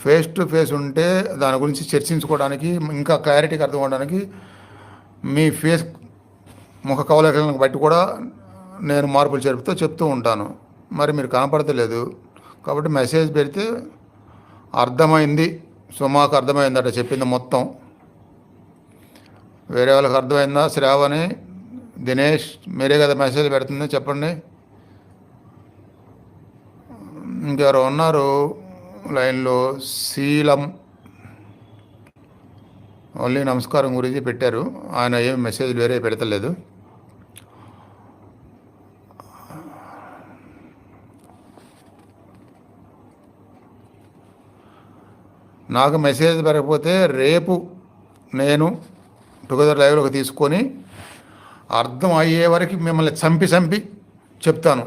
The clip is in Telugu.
ఫేస్ టు ఫేస్ ఉంటే దాని గురించి చర్చించుకోవడానికి, ఇంకా క్లారిటీగా అర్థం అవడానికి మీ ఫేస్ ముఖ కవళికలను బట్టి కూడా నేను మార్పులు చెప్తూ ఉంటాను. మరి మీరు కనపడతలేదు కాబట్టి మెసేజ్ పెడితే అర్థమైంది, సుమాకు అర్థమైందట చెప్పింది మొత్తం. వేరే వాళ్ళకి అర్థమైందా? శ్రావణి, దినేష్, మీరే కదా మెసేజ్ పెడుతుంది, చెప్పండి. ఇంకెవరు ఉన్నారు లైన్లో? శీలం ఓన్లీ నమస్కారం గురించి పెట్టారు, ఆయన ఏం మెసేజ్ వేరే పెడతలేదు. నాకు మెసేజ్ పెరగకపోతే రేపు నేను టుగెదర్ లైవ్లోకి తీసుకొని అర్థం అయ్యే వరకు మిమ్మల్ని చంపి చెప్తాను.